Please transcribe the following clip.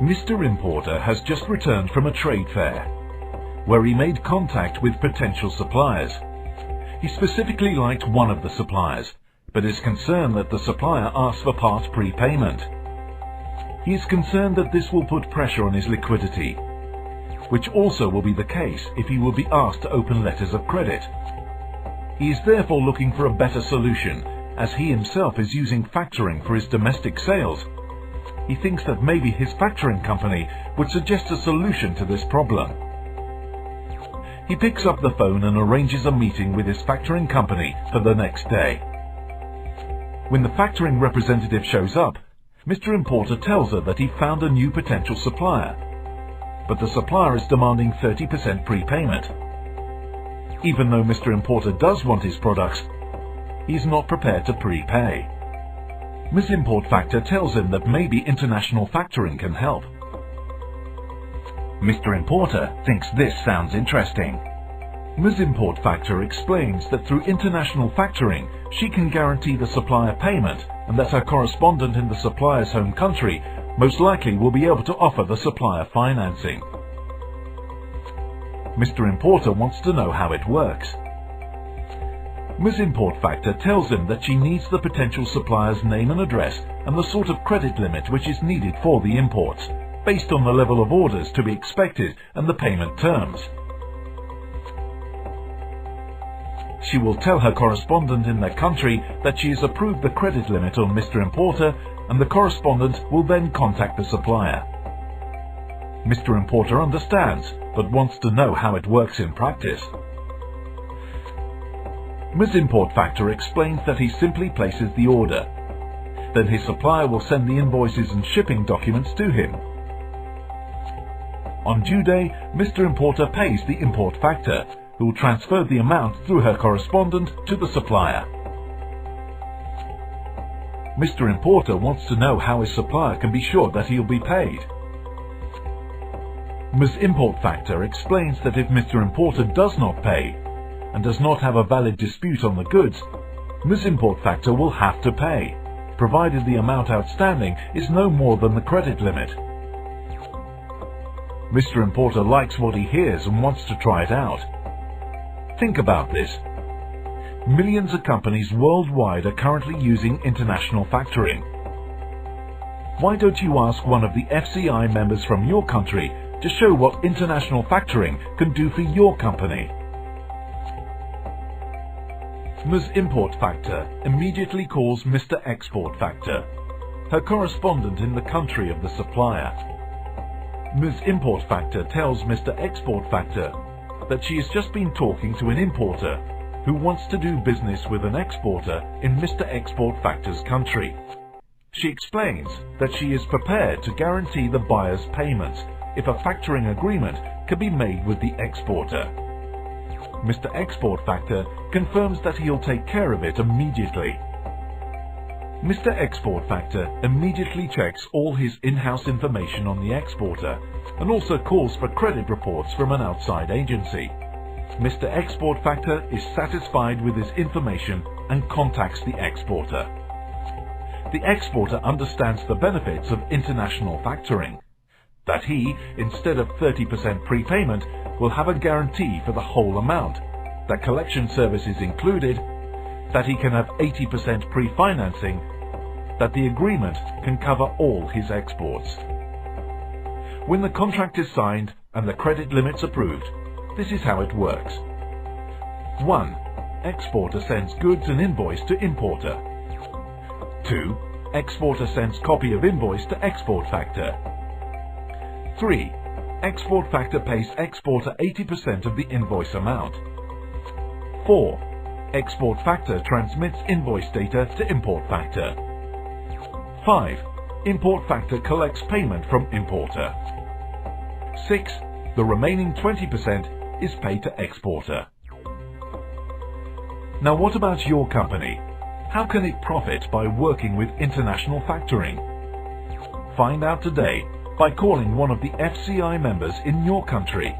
Mr. Importer has just returned from a trade fair, where he made contact with potential suppliers. He specifically liked one of the suppliers, but is concerned that the supplier asks for part prepayment. He is concerned that this will put pressure on his liquidity, which also will be the case if he will be asked to open letters of credit. He is therefore looking for a better solution, as he himself is using factoring for his domestic sales. He thinks that maybe his factoring company would suggest a solution to this problem. He picks up the phone and arranges a meeting with his factoring company for the next day. When the factoring representative shows up, Mr. Importer tells her that he found a new potential supplier, but the supplier is demanding 30% prepayment. Even though Mr. Importer does want his products, he is not prepared to prepay. Ms. Import Factor tells him that maybe international factoring can help. Mr. Importer thinks this sounds interesting. Ms. Import Factor explains that through international factoring, she can guarantee the supplier payment and that her correspondent in the supplier's home country most likely will be able to offer the supplier financing. Mr. Importer wants to know how it works. Ms. Import Factor tells him that she needs the potential supplier's name and address and the sort of credit limit which is needed for the imports, based on the level of orders to be expected and the payment terms. She will tell her correspondent in their country that she has approved the credit limit on Mr. Importer, and the correspondent will then contact the supplier. Mr. Importer understands, but wants to know how it works in practice. Ms. Import Factor explains that he simply places the order. Then his supplier will send the invoices and shipping documents to him. On due day, Mr. Importer pays the Import Factor, who will transfer the amount through her correspondent to the supplier. Mr. Importer wants to know how his supplier can be sure that he'll be paid. Ms. Import Factor explains that if Mr. Importer does not pay, and does not have a valid dispute on the goods, Ms. Import Factor will have to pay, provided the amount outstanding is no more than the credit limit. Mr. Importer likes what he hears and wants to try it out. Think about this. Millions of companies worldwide are currently using international factoring. Why don't you ask one of the FCI members from your country to show what international factoring can do for your company? Ms. Import Factor immediately calls Mr. Export Factor, her correspondent in the country of the supplier. Ms. Import Factor tells Mr. Export Factor that she has just been talking to an importer who wants to do business with an exporter in Mr. Export Factor's country. She explains that she is prepared to guarantee the buyer's payments if a factoring agreement can be made with the exporter. Mr. Export Factor confirms that he'll take care of it immediately. Mr. Export Factor immediately checks all his in-house information on the exporter and also calls for credit reports from an outside agency. Mr. Export Factor is satisfied with his information and contacts the exporter. The exporter understands the benefits of international factoring, that he, instead of 30% prepayment, will have a guarantee for the whole amount, that collection service is included, that he can have 80% pre-financing, that the agreement can cover all his exports. When the contract is signed and the credit limits approved, this is how it works. 1. Exporter sends goods and invoice to importer. 2. Exporter sends copy of invoice to Export Factor. 3. Export Factor pays exporter 80% of the invoice amount. 4. Export Factor transmits invoice data to Import Factor. 5. Import Factor collects payment from importer. 6. The remaining 20% is paid to exporter. Now what about your company? How can it profit by working with international factoring? Find out today by calling one of the FCI members in your country.